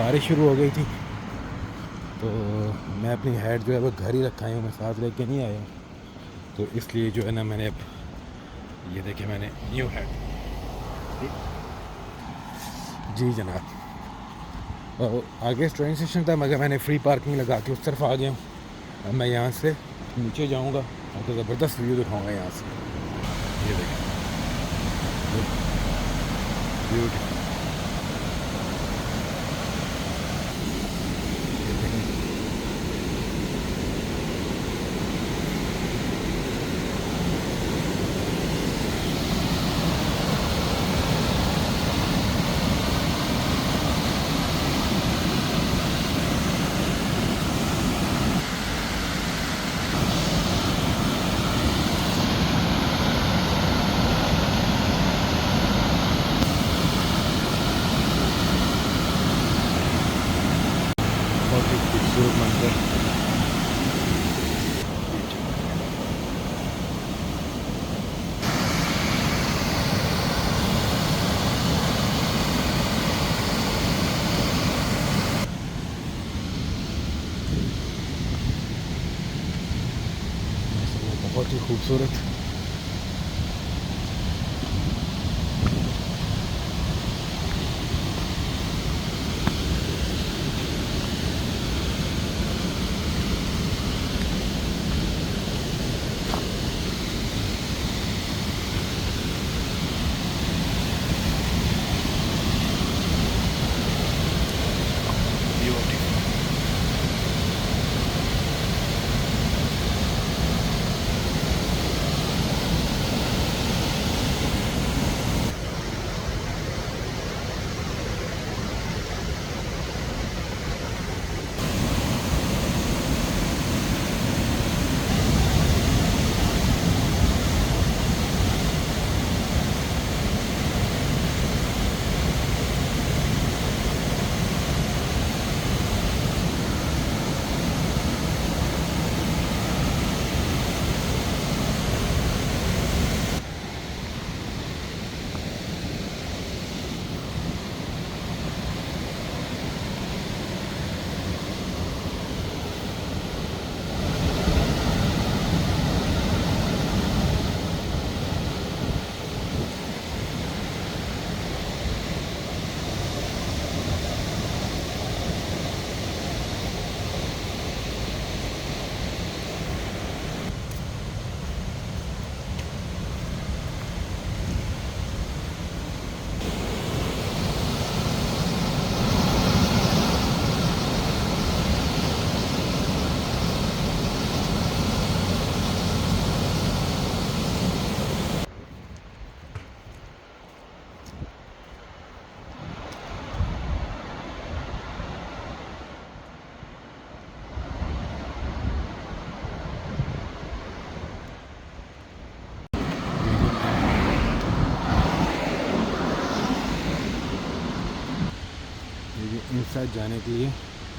बारिश शुरू हो गई थी, तो मैं अपनी हेड जो है वो घर ही रखा हूँ, मैं साथ लेके नहीं आया हूँ। तो इसलिए जो है ना मैंने अब ये देखे मैंने न्यू हेड। जी जनाब, और आगे ट्रेन स्टेशन था मगर मैंने फ्री पार्किंग लगा के उस तरफ आ गया हूँ। अब मैं यहाँ से नीचे जाऊँगा आपको ज़बरदस्त व्यू दिखाऊँगा यहाँ से। ये देखें, ब्यूटीफुल। बहुत ही खूबसूरत मंजर। बहुत ही खूबसूरत। इनसाइड जाने के लिए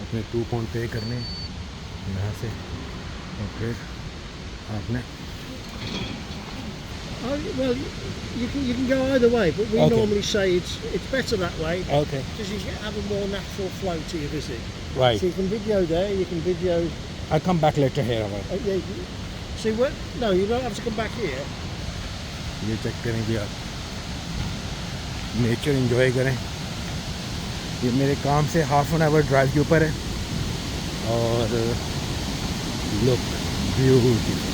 अपने £2 पे करने यहाँ से, और फिर आपने Oh, well, you can go either way, but we Okay. normally say it's better that way Okay. because you have a more natural flow to your visit. Right. So you can video there, you can video. I'll come back later here about Yeah, see what? No, you don't have to come back here. ये check करेंगे आप, nature enjoy करें। ये मेरे काम से ½ drive के ऊपर है, और लुक ब्यूटीफुल।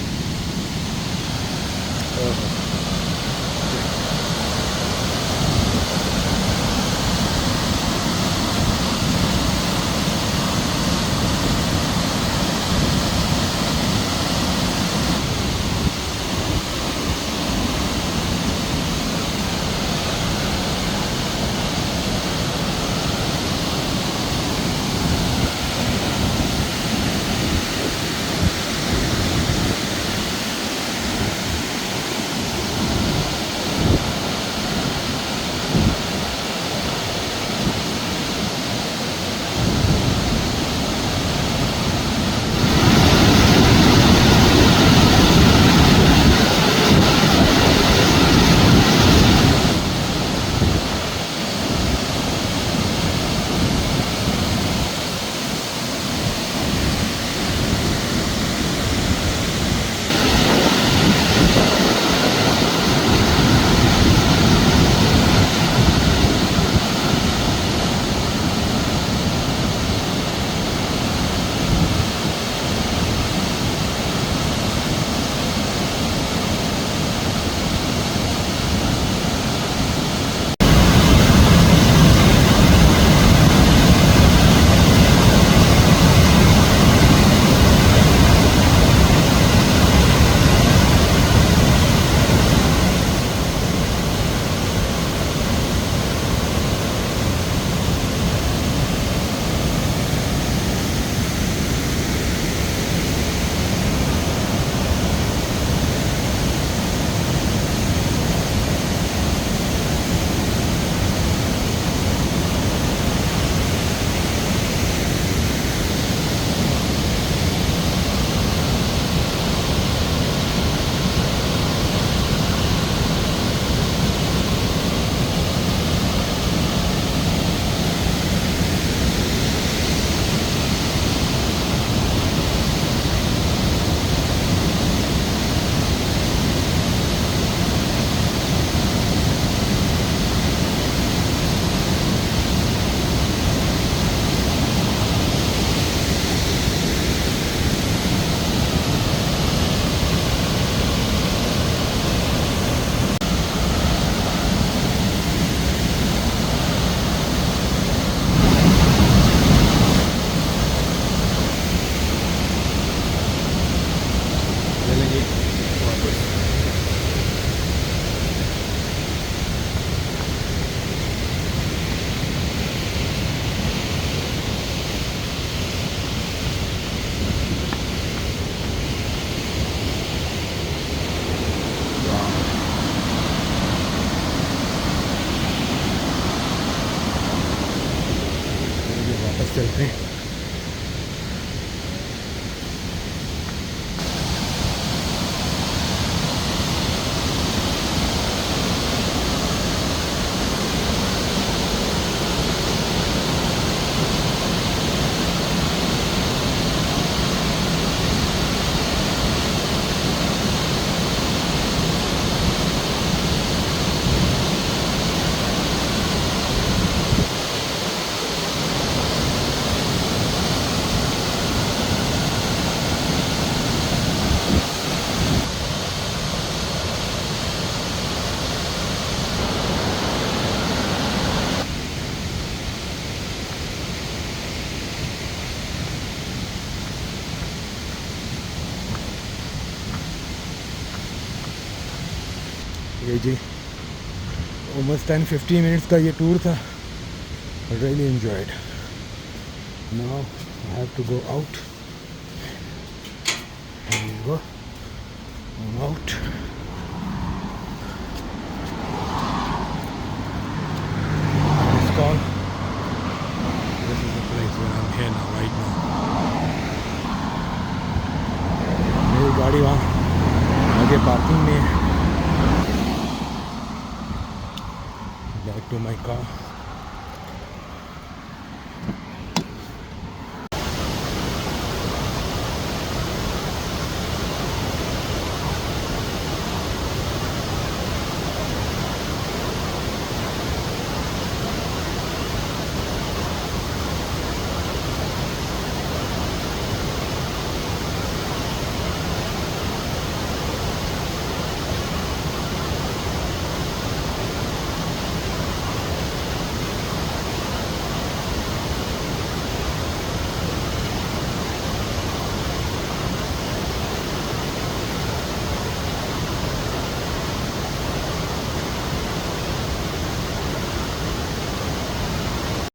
चलते हैं। ये जी almost 10-15 minutes का ये टूर था. I really enjoyed. Now I have to go out. Here we go. I'm out. It's called. This is the place where I'm here now, right now. मेरी गाड़ी वहाँ आगे पार्किंग में है. Back to my car.